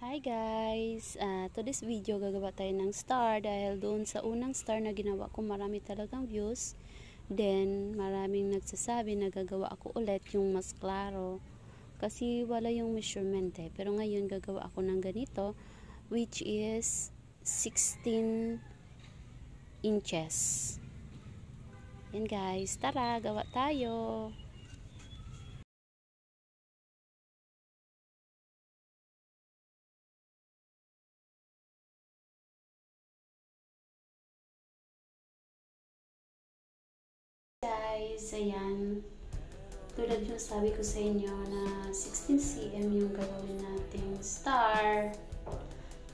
Hi guys! To this video, gagawa tayo ng star dahil doon sa unang star na ginawa ko marami talagang views. Then, maraming nagsasabi na gagawa ako ulit yung mas klaro. Kasi wala yung measurement eh. Pero ngayon gagawa ako ng ganito, which is 16 inches. Yan guys, tara, gawa tayo! Guys, ayan, tulad yung sabi ko sa inyo na 16 cm yung gagawin nating star.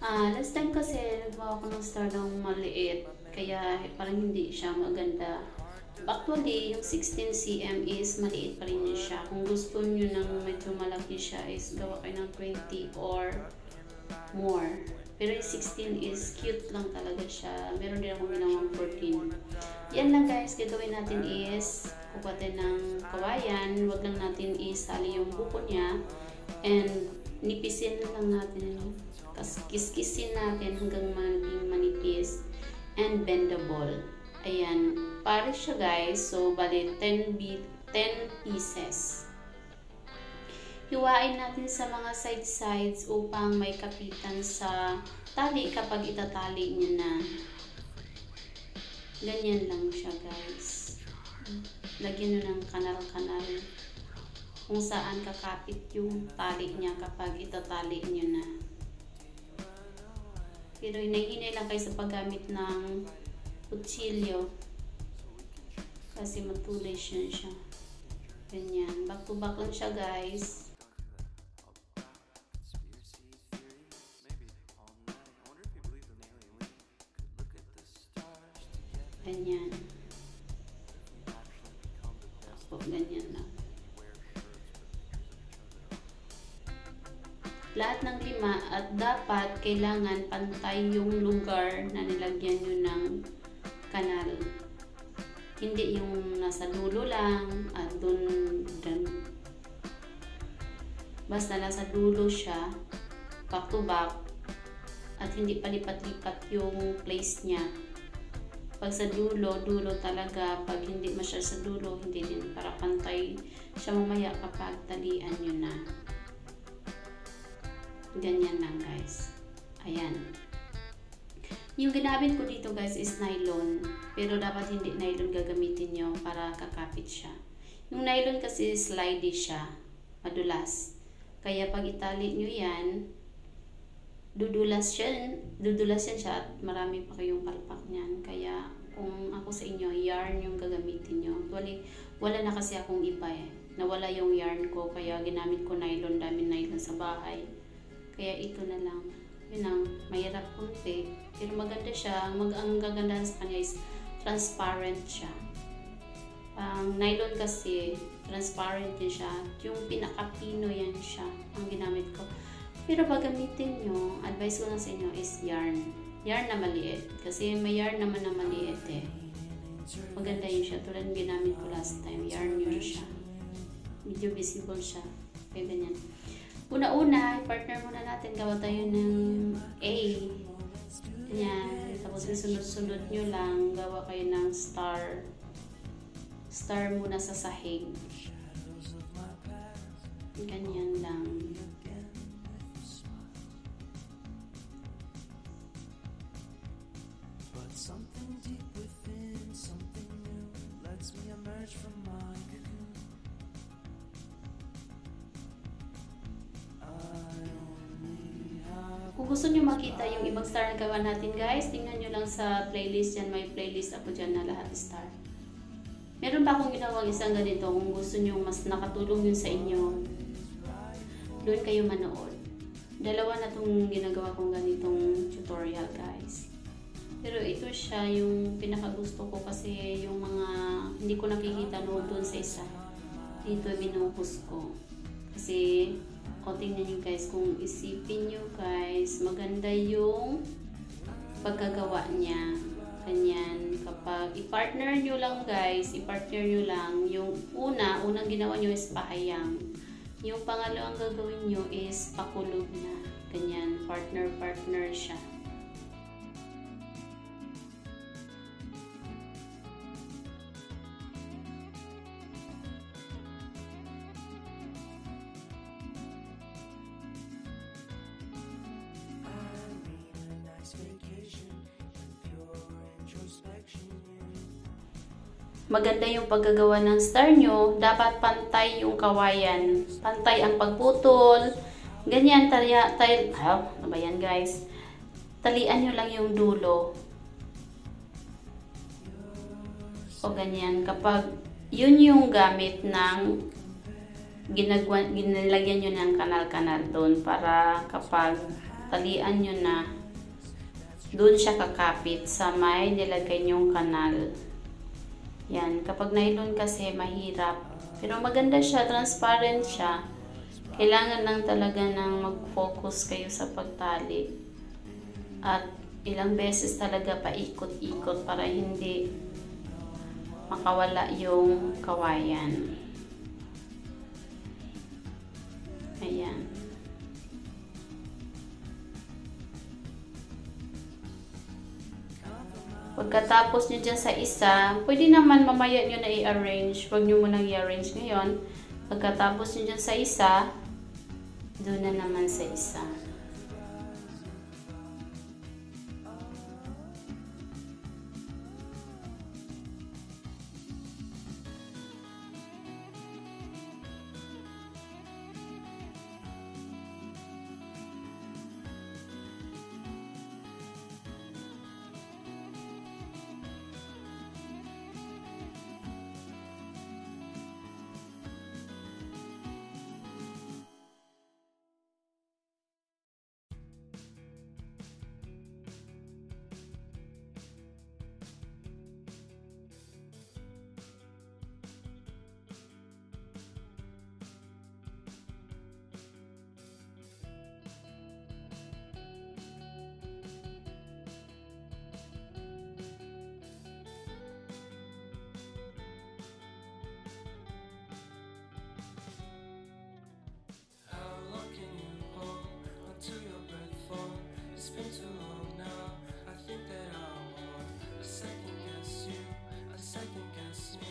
Last time kasi nagawa ko ng star ng maliit, kaya parang hindi siya maganda. Actually, yung 16 cm is maliit pa rin siya. Kung gusto nyo ng medyo malaki siya is gawa kayo ng 20 or more. Pero yung 16 is cute lang talaga siya. Meron din akong ginawang 14. Yan lang guys, gagawin natin is kukuha tayo ng kawayan. Huwag lang natin isali yung buko niya. And nipisin lang natin. Kiskisin natin hanggang maging manipis. And bendable. Ayan. Pares siya guys. So, bali 10 pieces. Hiwain natin sa mga sides upang may kapitan sa tali kapag itatali niyo na. Ganyan lang siya guys. Lagyan nyo ng kanal-kanal kung saan kakapit yung tali niya kapag itatali niyo na. Pero hinay-hinay lang kayo sa paggamit ng kutsilyo kasi matulis siya. Ganyan. Back to back lang siya guys. Ganyan. Tapos ganyan lang. Lahat ng 5 at dapat kailangan pantay yung lugar na nilagyan nyo ng kanal. Hindi yung nasa dulo lang at dun. Basta nasa dulo siya, back to back, at hindi palipat-lipat yung place niya. Pag sa dulo talaga. Pag hindi masyal sa dulo, hindi din. Para pantay siya mamaya kapag talian nyo na. Ganyan lang guys. Ayan. Yung ginamit ko dito guys is nylon. Pero dapat hindi nylon gagamitin nyo para kakapit siya. Yung nylon kasi slidey siya. Madulas. Kaya pag itali nyo yan, dudulas yan siya at marami pa kayong palpak niyan. Kaya kung ako sa inyo, yarn yung gagamitin nyo. Actually, wala na kasi akong iba eh. Nawala yung yarn ko, kaya ginamit ko nylon, daming nylon sa bahay. Kaya ito na lang. Yun ang mahirap konti. Pero maganda siya. Ang gagandahan sa kanya is transparent siya. Nylon kasi, transparent din siya. Yung pinaka-pino yan siya, ang ginamit ko. Pero pag gamitin nyo, advice ko lang sa inyo is yarn. Yarn na maliit. Kasi may yarn naman na maliit eh. Maganda yun siya. Tulad ng ginamit ko last time. Yarn yun siya. Medyo visible siya. Kaya ganyan. Una-una, partner muna natin. Gawa tayo ng A. Ganyan. Tapos sunod-sunod nyo lang. Gawa kayo ng star. Star muna sa sahig. Ganyan lang. Something deep within, something new lets me emerge from my cocoon. Kung gusto nyo makita yung ibang star na gawa natin guys, tingnan nyo lang sa playlist yan. May playlist ako dyan na lahat star. Meron pa akong ginawang isang ganito. Kung gusto nyo mas nakatulong yun sa inyo, doon kayo manood. Dalawa na itong ginagawa kong ganitong tutorial guys. Pero ito siya yung pinakagusto ko kasi yung mga hindi ko nakikita noon doon sa isa. Dito binuhos ko. Kasi, tingnan nyo guys, kung isipin nyo guys, maganda yung pagkagawa niya. Ganyan. Kapag i-partner nyo lang guys, yung unang ginawa nyo is pahayang. Yung pangalawang gagawin nyo is pakulog na. Ganyan. partner siya. Maganda yung paggagawa ng star nyo, dapat pantay yung kawayan. Pantay ang pagputol. Ganyan, ano ba yan guys? Talian nyo lang yung dulo. O ganyan, kapag yun yung gamit ng ginalagyan nyo ng kanal-kanal doon para kapag talian nyo na, doon siya kakapit sa may nilagay nyong kanal. Yan, kapag nylon kasi mahirap. Pero maganda siya, transparent siya. Kailangan lang talaga ng mag-focus kayo sa pagtali. At ilang beses talaga paikot-ikot para hindi makawala yung kawayan. Ayan. Pagkatapos nyo dyan sa isa, pwede naman mamaya nyo na i-arrange. Huwag nyo munang i-arrange ngayon. Pagkatapos nyo dyan sa isa, doon na naman sa isa. Been too long now. I think that I want a second guess you, a second guess me,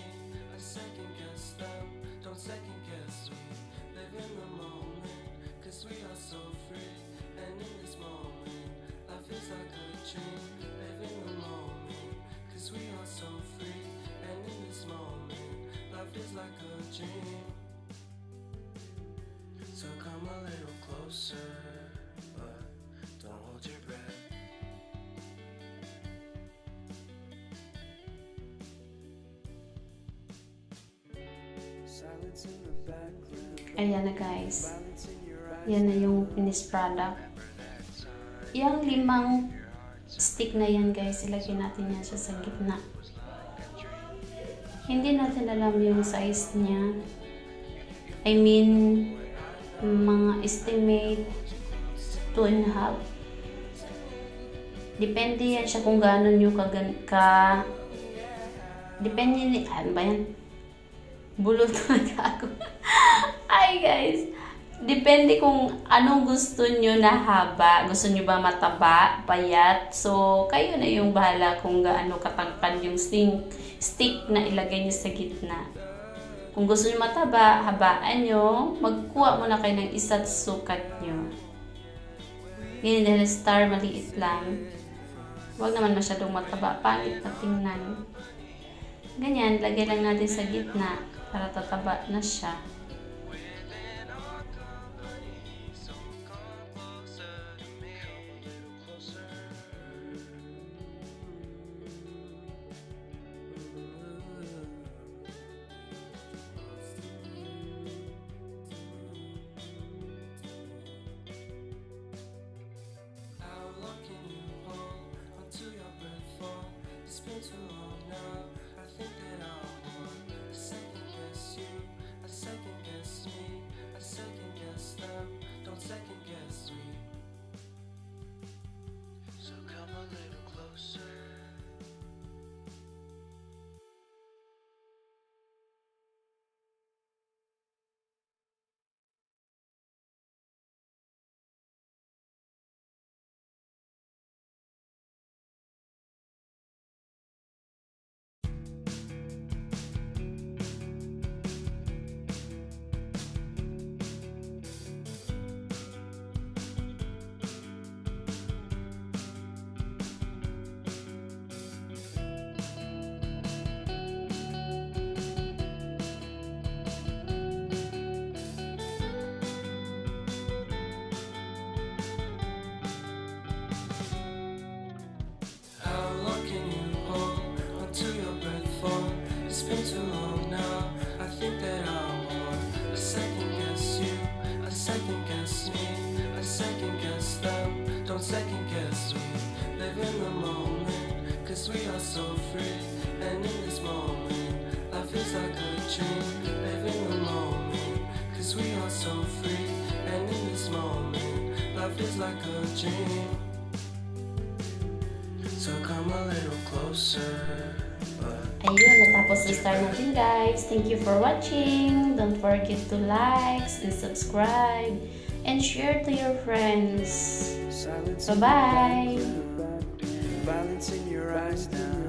a second guess them. Don't second guess me. Live in the moment, cause we are so free. And in this moment, life is like a dream. Live in the moment, cause we are so free. And in this moment, life is like a dream. So come a little closer, but don't hold your breath. Silence in the background. Ayan na guys. Silence in your eyes. Yan na yung finished product. Yung 5 stick na yan guys, ilagay natin yan siya sa gitna. Hindi natin alam yung size niya. I mean, mga estimate 2.5. Depende yan siya kung gaano nyo depende ni, ano ba yan? Bulot talaga ako. Ay guys, depende kung anong gusto nyo na haba. Gusto nyo ba mataba, payat? So, kayo na yung bahala kung gaano katangkad yung stick na ilagay nyo sa gitna. Kung gusto nyo mataba, habaan nyo, magkuha muna kayo ng isa't sukat nyo. Ganyan dahil star, maliit lang. Huwag naman masyadong mataba, pangit na tingnan. Ganyan, lagay lang natin sa gitna para tataba na siya. It's been too long now. I think that I want a second guess you, a second guess me, a second guess them. Don't second guess me. So come a little closer. Don't second guess me. Live in the moment, cause we are so free. And in this moment, life is like a dream. Live in the moment, cause we are so free. And in this moment, life is like a dream. So come a little closer. Ayun, natapos na star natin guys. Thank you for watching. Don't forget to like and subscribe and share to your friends. Bye-bye. Violence in your eyes now.